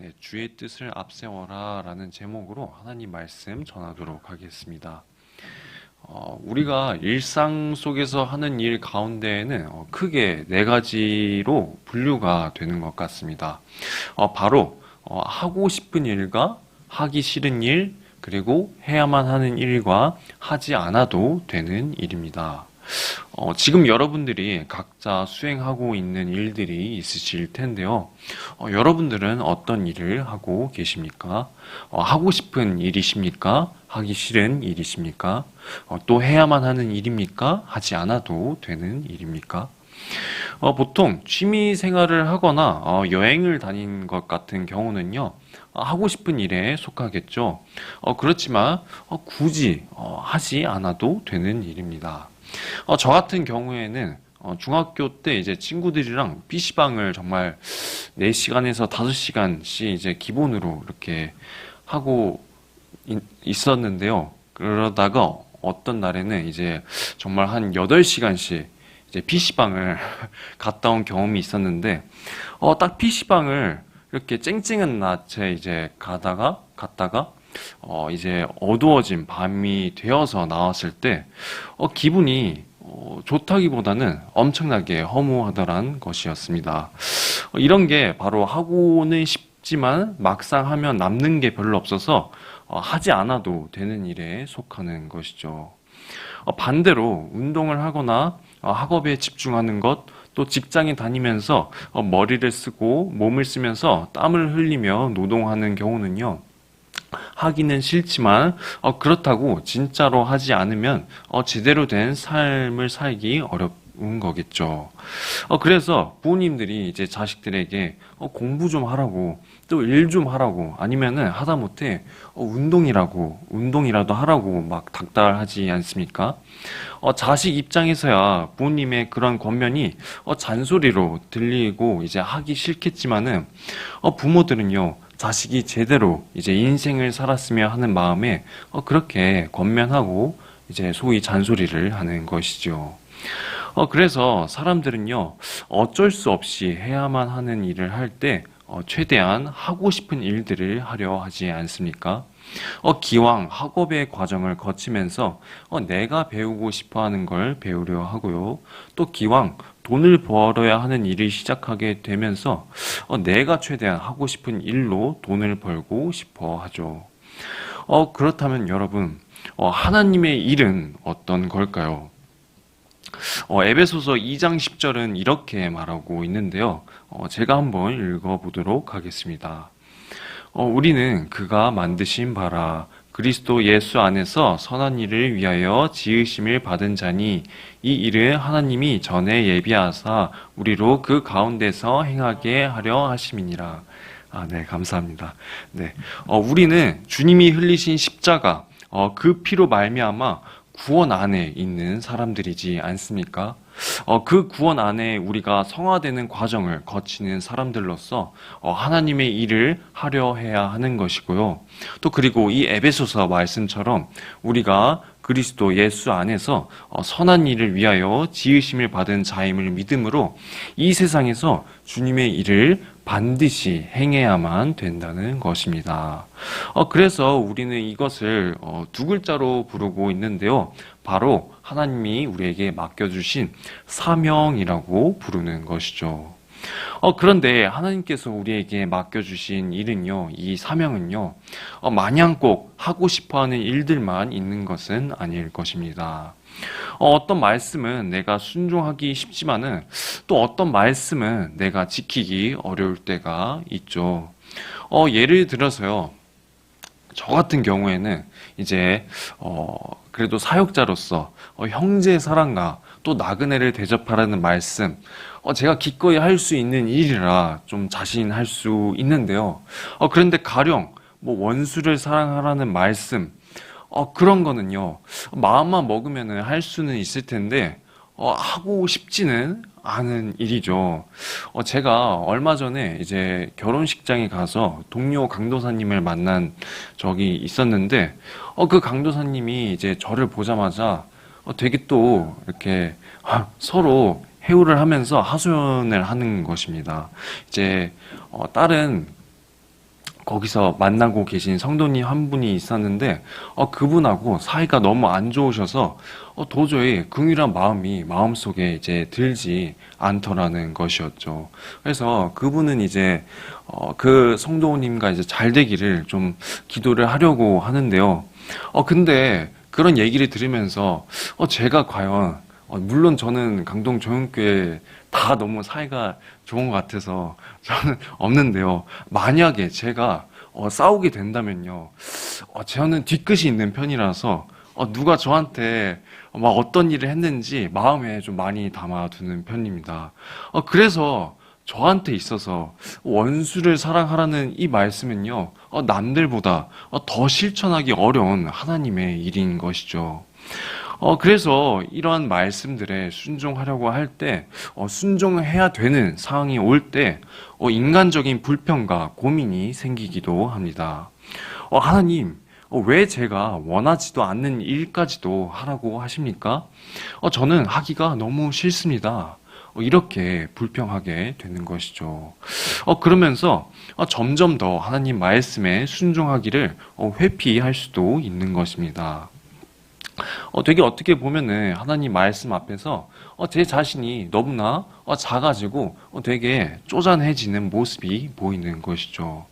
네, 주의 뜻을 앞세워라 라는 제목으로 하나님 말씀 전하도록 하겠습니다. 우리가 일상 속에서 하는 일 가운데에는 크게 네 가지로 분류가 되는 것 같습니다. 바로 하고 싶은 일과 하기 싫은 일, 그리고 해야만 하는 일과 하지 않아도 되는 일입니다. 지금 여러분들이 각자 수행하고 있는 일들이 있으실 텐데요. 여러분들은 어떤 일을 하고 계십니까? 하고 싶은 일이십니까? 하기 싫은 일이십니까? 또 해야만 하는 일입니까? 하지 않아도 되는 일입니까? 보통 취미 생활을 하거나 여행을 다닌 것 같은 경우는요, 하고 싶은 일에 속하겠죠. 그렇지만 굳이 하지 않아도 되는 일입니다. 저 같은 경우에는 중학교 때 이제 친구들이랑 PC방을 정말 4시간에서 5시간씩 이제 기본으로 이렇게 하고 있었는데요. 그러다가 어떤 날에는 이제 정말 한 8시간씩 이제 PC방을 갔다 온 경험이 있었는데, 딱 PC방을 이렇게 쨍쨍한 낮에 이제 갔다가, 이제 어두워진 밤이 되어서 나왔을 때, 기분이 좋다기보다는 엄청나게 허무하더란 것이었습니다. 이런 게 바로 하고는 싶지만 막상 하면 남는 게 별로 없어서 하지 않아도 되는 일에 속하는 것이죠. 반대로 운동을 하거나 학업에 집중하는 것, 또 직장에 다니면서 머리를 쓰고 몸을 쓰면서 땀을 흘리며 노동하는 경우는요, 하기는 싫지만 그렇다고 진짜로 하지 않으면 제대로 된 삶을 살기 어려운 거겠죠. 그래서 부모님들이 이제 자식들에게 공부 좀 하라고, 또 일 좀 하라고, 아니면은 하다못해 운동이라도 하라고 막 닥달하지 않습니까? 자식 입장에서야 부모님의 그런 권면이 잔소리로 들리고 이제 하기 싫겠지만은, 부모들은요, 자식이 제대로 이제 인생을 살았으며 하는 마음에 그렇게 권면하고 이제 소위 잔소리를 하는 것이죠. 그래서 사람들은요, 어쩔 수 없이 해야만 하는 일을 할 때 최대한 하고 싶은 일들을 하려 하지 않습니까? 기왕 학업의 과정을 거치면서 내가 배우고 싶어 하는 걸 배우려 하고요. 또 기왕 돈을 벌어야 하는 일을 시작하게 되면서 내가 최대한 하고 싶은 일로 돈을 벌고 싶어 하죠. 그렇다면 여러분, 하나님의 일은 어떤 걸까요? 에베소서 2장 10절은 이렇게 말하고 있는데요. 제가 한번 읽어보도록 하겠습니다. 우리는 그가 만드신 바라 그리스도 예수 안에서 선한 일을 위하여 지으심을 받은 자니 이 일은 하나님이 전에 예비하사 우리로 그 가운데서 행하게 하려 하심이니라. 네, 감사합니다. 네, 우리는 주님이 흘리신 십자가, 그 피로 말미암아 구원 안에 있는 사람들이지 않습니까? 그 구원 안에 우리가 성화되는 과정을 거치는 사람들로서 하나님의 일을 하려 해야 하는 것이고요. 또 그리고 이 에베소서 말씀처럼 우리가 그리스도 예수 안에서 선한 일을 위하여 지으심을 받은 자임을 믿음으로 이 세상에서 주님의 일을 반드시 행해야만 된다는 것입니다. 그래서 우리는 이것을 두 글자로 부르고 있는데요. 바로 하나님이 우리에게 맡겨주신 사명이라고 부르는 것이죠. 그런데 하나님께서 우리에게 맡겨주신 일은요, 이 사명은요, 마냥 꼭 하고 싶어 하는 일들만 있는 것은 아닐 것입니다. 어떤 말씀은 내가 순종하기 쉽지만은 또 어떤 말씀은 내가 지키기 어려울 때가 있죠. 예를 들어서요, 저 같은 경우에는 이제 그래도 사역자로서 형제 사랑과 또 나그네를 대접하라는 말씀, 제가 기꺼이 할 수 있는 일이라 좀 자신할 수 있는데요. 그런데 가령 뭐 원수를 사랑하라는 말씀, 그런 거는요, 마음만 먹으면 할 수는 있을 텐데 하고 싶지는 않은 일이죠. 제가 얼마 전에 이제 결혼식장에 가서 동료 강도사님을 만난 적이 있었는데, 그 강도사님이 이제 저를 보자마자 되게 또 이렇게 서로 해오를 하면서 하소연을 하는 것입니다. 이제 다른 거기서 만나고 계신 성도님 한 분이 있었는데, 그분하고 사이가 너무 안 좋으셔서, 도저히 긍휼한 마음이 마음속에 이제 들지 않더라는 것이었죠. 그래서 그분은 이제, 그 성도님과 이제 잘 되기를 좀 기도를 하려고 하는데요. 근데 그런 얘기를 들으면서, 제가 과연, 물론 저는 강동 조용교회 다 너무 사이가 좋은 것 같아서 저는 없는데요. 만약에 제가 싸우게 된다면요. 저는 뒤끝이 있는 편이라서 누가 저한테 막 어떤 일을 했는지 마음에 좀 많이 담아두는 편입니다. 그래서 저한테 있어서 원수를 사랑하라는 이 말씀은요, 남들보다 더 실천하기 어려운 하나님의 일인 것이죠. 그래서 이러한 말씀들에 순종하려고 할 때, 순종해야 되는 상황이 올 때, 인간적인 불평과 고민이 생기기도 합니다. 하나님, 왜 제가 원하지도 않는 일까지도 하라고 하십니까? 저는 하기가 너무 싫습니다. 이렇게 불평하게 되는 것이죠. 그러면서 점점 더 하나님 말씀에 순종하기를 회피할 수도 있는 것입니다. 되게 어떻게 보면은 하나님 말씀 앞에서 제 자신이 너무나 작아지고 되게 쪼잔해지는 모습이 보이는 것이죠.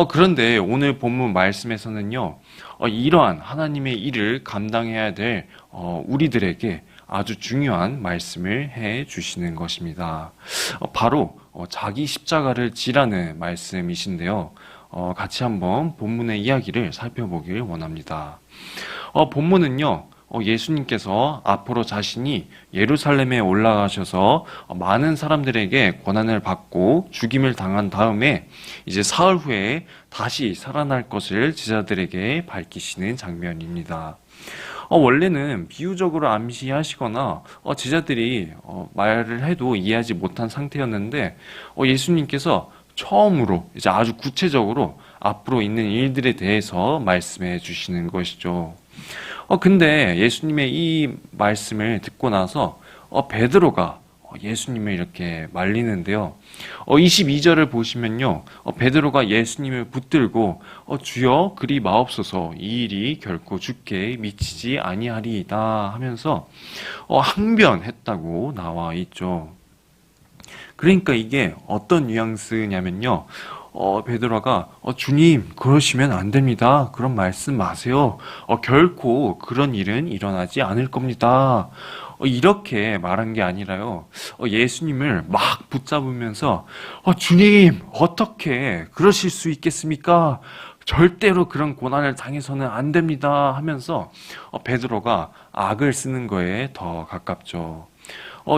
그런데 오늘 본문 말씀에서는요, 이러한 하나님의 일을 감당해야 될 우리들에게 아주 중요한 말씀을 해 주시는 것입니다. 바로 자기 십자가를 지라는 말씀이신데요. 같이 한번 본문의 이야기를 살펴보길 원합니다. 본문은요, 예수님께서 앞으로 자신이 예루살렘에 올라가셔서 많은 사람들에게 고난을 받고 죽임을 당한 다음에 이제 사흘 후에 다시 살아날 것을 제자들에게 밝히시는 장면입니다. 원래는 비유적으로 암시하시거나 제자들이 말을 해도 이해하지 못한 상태였는데 예수님께서 처음으로 이제 아주 구체적으로 앞으로 있는 일들에 대해서 말씀해 주시는 것이죠. 근데 예수님의 이 말씀을 듣고 나서 베드로가 예수님을 이렇게 말리는데요. 22절을 보시면요. 베드로가 예수님을 붙들고 주여 그리 마옵소서 이 일이 결코 주께 미치지 아니하리이다 하면서 항변했다고 나와 있죠. 그러니까 이게 어떤 뉘앙스냐면요. 베드로가 주님 그러시면 안 됩니다. 그런 말씀 마세요. 결코 그런 일은 일어나지 않을 겁니다. 이렇게 말한 게 아니라요. 예수님을 막 붙잡으면서 주님 어떻게 그러실 수 있겠습니까? 절대로 그런 고난을 당해서는 안 됩니다 하면서 베드로가 악을 쓰는 거에 더 가깝죠.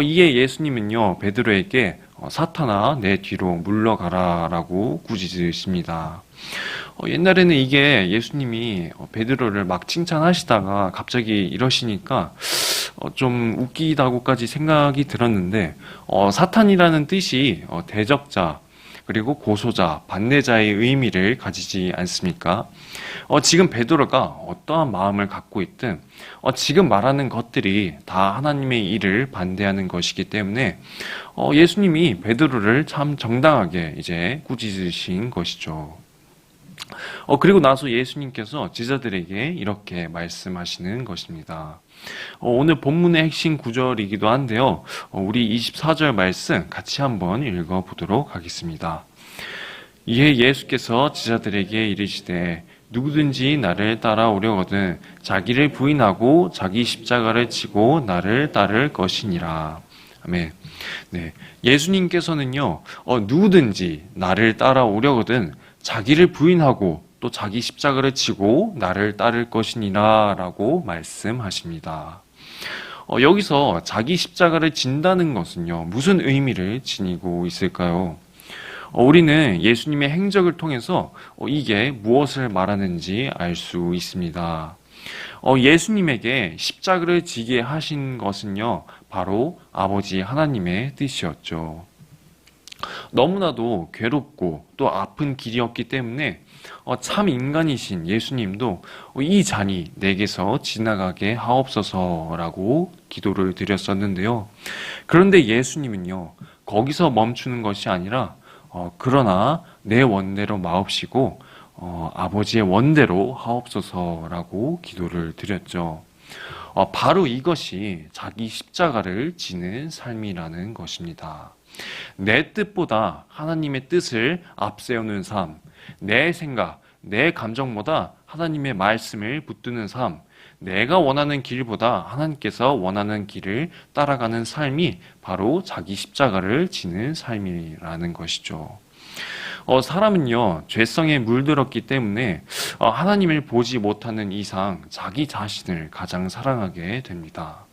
이에 예수님은요 베드로에게 사탄아 내 뒤로 물러가라 라고 꾸짖으십니다. 옛날에는 이게 예수님이 베드로를 막 칭찬하시다가 갑자기 이러시니까 좀 웃기다고까지 생각이 들었는데 사탄이라는 뜻이 대적자 그리고 고소자, 반대자의 의미를 가지지 않습니까? 지금 베드로가 어떠한 마음을 갖고 있든 지금 말하는 것들이 다 하나님의 일을 반대하는 것이기 때문에 예수님이 베드로를 참 정당하게 이제 꾸짖으신 것이죠. 그리고 나서 예수님께서 제자들에게 이렇게 말씀하시는 것입니다. 오늘 본문의 핵심 구절이기도 한데요. 우리 24절 말씀 같이 한번 읽어보도록 하겠습니다. 이에 예수께서 제자들에게 이르시되 누구든지 나를 따라오려거든 자기를 부인하고 자기 십자가를 지고 나를 따를 것이니라. 아멘. 네, 예수님께서는요, 누구든지 나를 따라오려거든 자기를 부인하고 또 자기 십자가를 지고 나를 따를 것이니라 라고 말씀하십니다. 여기서 자기 십자가를 진다는 것은요, 무슨 의미를 지니고 있을까요? 우리는 예수님의 행적을 통해서 이게 무엇을 말하는지 알 수 있습니다. 예수님에게 십자가를 지게 하신 것은요, 바로 아버지 하나님의 뜻이었죠. 너무나도 괴롭고 또 아픈 길이었기 때문에 참 인간이신 예수님도 이 잔이 내게서 지나가게 하옵소서라고 기도를 드렸었는데요. 그런데 예수님은요, 거기서 멈추는 것이 아니라 그러나 내 원대로 마옵시고 아버지의 원대로 하옵소서라고 기도를 드렸죠. 바로 이것이 자기 십자가를 지는 삶이라는 것입니다. 내 뜻보다 하나님의 뜻을 앞세우는 삶, 내 생각, 내 감정보다 하나님의 말씀을 붙드는 삶, 내가 원하는 길보다 하나님께서 원하는 길을 따라가는 삶이 바로 자기 십자가를 지는 삶이라는 것이죠. 사람은요, 죄성에 물들었기 때문에 하나님을 보지 못하는 이상 자기 자신을 가장 사랑하게 됩니다.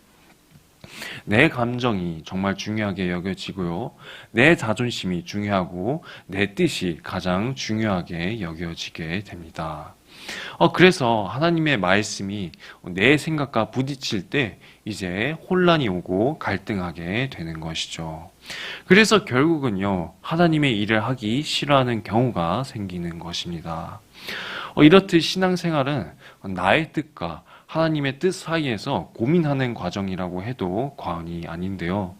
내 감정이 정말 중요하게 여겨지고요. 내 자존심이 중요하고 내 뜻이 가장 중요하게 여겨지게 됩니다. 그래서 하나님의 말씀이 내 생각과 부딪힐 때 이제 혼란이 오고 갈등하게 되는 것이죠. 그래서 결국은요, 하나님의 일을 하기 싫어하는 경우가 생기는 것입니다. 이렇듯 신앙생활은 나의 뜻과 하나님의 뜻 사이에서 고민하는 과정이라고 해도 과언이 아닌데요.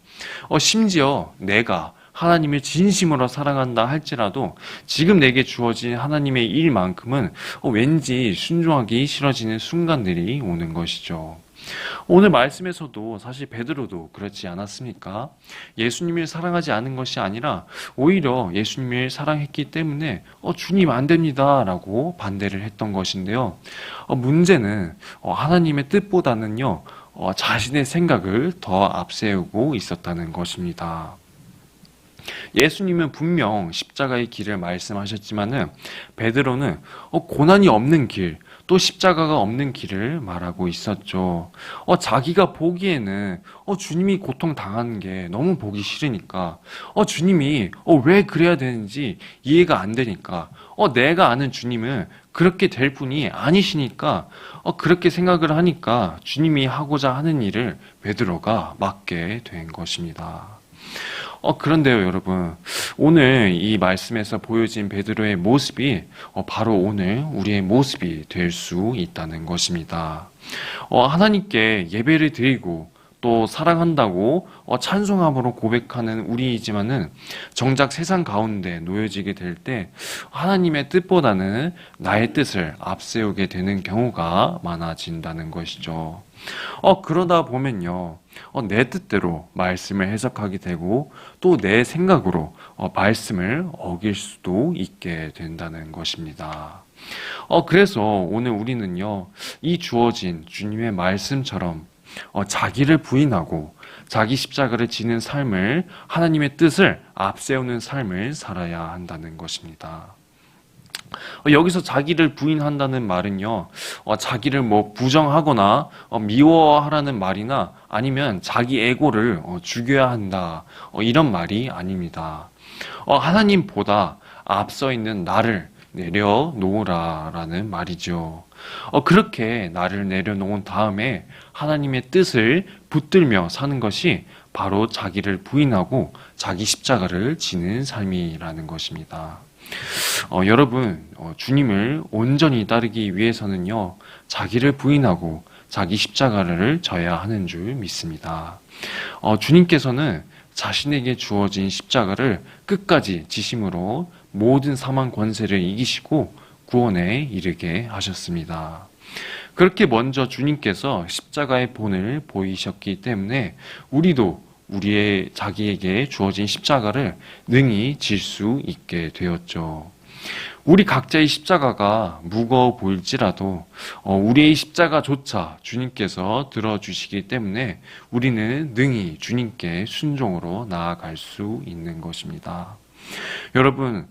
심지어 내가 하나님을 진심으로 사랑한다 할지라도 지금 내게 주어진 하나님의 일만큼은 왠지 순종하기 싫어지는 순간들이 오는 것이죠. 오늘 말씀에서도 사실 베드로도 그렇지 않았습니까? 예수님을 사랑하지 않은 것이 아니라 오히려 예수님을 사랑했기 때문에 주님 안 됩니다 라고 반대를 했던 것인데요. 문제는 하나님의 뜻보다는요, 자신의 생각을 더 앞세우고 있었다는 것입니다. 예수님은 분명 십자가의 길을 말씀하셨지만은 베드로는 고난이 없는 길, 또 십자가가 없는 길을 말하고 있었죠. 자기가 보기에는 주님이 고통 당하는 게 너무 보기 싫으니까, 주님이 왜 그래야 되는지 이해가 안 되니까, 내가 아는 주님은 그렇게 될 분이 아니시니까 그렇게 생각을 하니까 주님이 하고자 하는 일을 베드로가 맡게 된 것입니다. 그런데요, 여러분. 오늘 이 말씀에서 보여진 베드로의 모습이 바로 오늘 우리의 모습이 될 수 있다는 것입니다. 하나님께 예배를 드리고 또 사랑한다고 찬송함으로 고백하는 우리이지만은 정작 세상 가운데 놓여지게 될 때 하나님의 뜻보다는 나의 뜻을 앞세우게 되는 경우가 많아진다는 것이죠. 그러다 보면요, 내 뜻대로 말씀을 해석하게 되고 또 내 생각으로 말씀을 어길 수도 있게 된다는 것입니다. 그래서 오늘 우리는요, 이 주어진 주님의 말씀처럼 자기를 부인하고 자기 십자가를 지는 삶을, 하나님의 뜻을 앞세우는 삶을 살아야 한다는 것입니다. 여기서 자기를 부인한다는 말은요, 자기를 부정하거나 미워하라는 말이나 아니면 자기 에고를 죽여야 한다, 이런 말이 아닙니다. 하나님보다 앞서 있는 나를 내려놓으라라는 말이죠. 그렇게 나를 내려놓은 다음에 하나님의 뜻을 붙들며 사는 것이 바로 자기를 부인하고 자기 십자가를 지는 삶이라는 것입니다. 여러분, 주님을 온전히 따르기 위해서는요, 자기를 부인하고 자기 십자가를 져야 하는 줄 믿습니다. 주님께서는 자신에게 주어진 십자가를 끝까지 지심으로 모든 사망 권세를 이기시고 구원에 이르게 하셨습니다. 그렇게 먼저 주님께서 십자가의 본을 보이셨기 때문에 우리도 우리의 자기에게 주어진 십자가를 능히 질 수 있게 되었죠. 우리 각자의 십자가가 무거워 보일지라도 우리의 십자가조차 주님께서 들어주시기 때문에 우리는 능히 주님께 순종으로 나아갈 수 있는 것입니다. 여러분,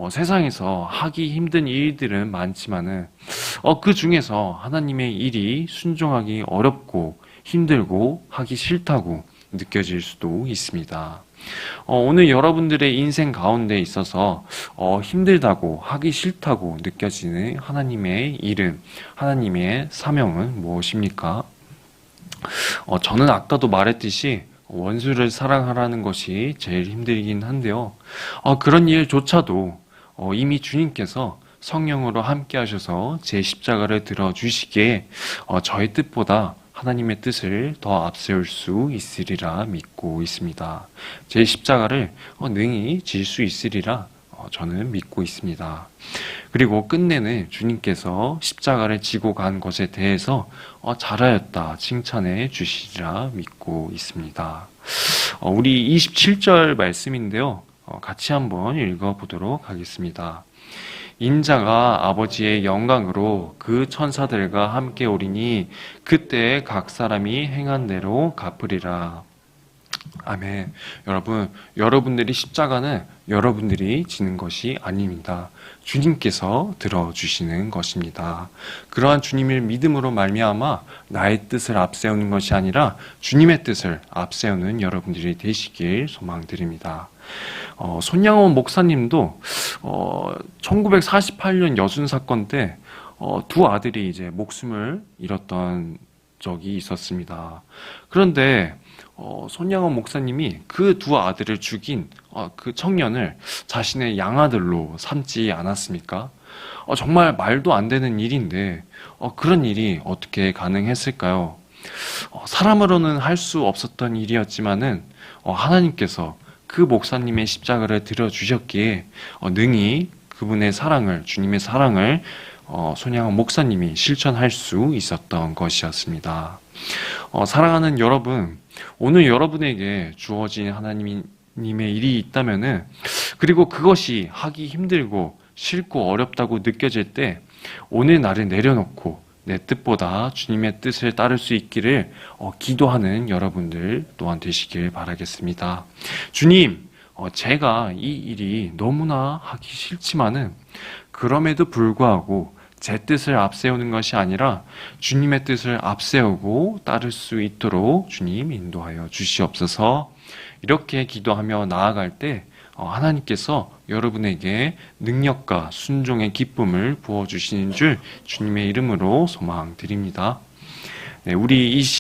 세상에서 하기 힘든 일들은 많지만은 그 중에서 하나님의 일이 순종하기 어렵고 힘들고 하기 싫다고 느껴질 수도 있습니다. 오늘 여러분들의 인생 가운데 있어서 힘들다고 하기 싫다고 느껴지는 하나님의 일은, 하나님의 사명은 무엇입니까? 저는 아까도 말했듯이 원수를 사랑하라는 것이 제일 힘들긴 한데요. 그런 일조차도 이미 주님께서 성령으로 함께 하셔서 제 십자가를 들어주시기에 저의 뜻보다 하나님의 뜻을 더 앞세울 수 있으리라 믿고 있습니다. 제 십자가를 능히 질 수 있으리라 저는 믿고 있습니다. 그리고 끝내는 주님께서 십자가를 지고 간 것에 대해서 잘하였다 칭찬해 주시리라 믿고 있습니다. 우리 27절 말씀인데요. 같이 한번 읽어보도록 하겠습니다. 인자가 아버지의 영광으로 그 천사들과 함께 오리니 그때 각 사람이 행한 대로 갚으리라. 아멘. 여러분들이 십자가는 여러분들이 지는 것이 아닙니다. 주님께서 들어주시는 것입니다. 그러한 주님을 믿음으로 말미암아 나의 뜻을 앞세우는 것이 아니라 주님의 뜻을 앞세우는 여러분들이 되시길 소망드립니다. 손양원 목사님도 1948년 여순 사건 때 두 아들이 이제 목숨을 잃었던 적이 있었습니다. 그런데 손양원 목사님이 그 두 아들을 죽인 그 청년을 자신의 양아들로 삼지 않았습니까? 정말 말도 안 되는 일인데 그런 일이 어떻게 가능했을까요? 사람으로는 할 수 없었던 일이었지만은 하나님께서 그 목사님의 십자가를 들어주셨기에 능히 그분의 사랑을, 주님의 사랑을 손양원 목사님이 실천할 수 있었던 것이었습니다. 사랑하는 여러분, 오늘 여러분에게 주어진 하나님의 일이 있다면은, 그리고 그것이 하기 힘들고 싫고 어렵다고 느껴질 때 오늘 나를 내려놓고 내 뜻보다 주님의 뜻을 따를 수 있기를 기도하는 여러분들 또한 되시길 바라겠습니다. 주님, 제가 이 일이 너무나 하기 싫지만은 그럼에도 불구하고 제 뜻을 앞세우는 것이 아니라 주님의 뜻을 앞세우고 따를 수 있도록 주님 인도하여 주시옵소서. 이렇게 기도하며 나아갈 때 하나님께서 여러분에게 능력과 순종의 기쁨을 부어주시는 줄 주님의 이름으로 소망드립니다. 네, 우리 이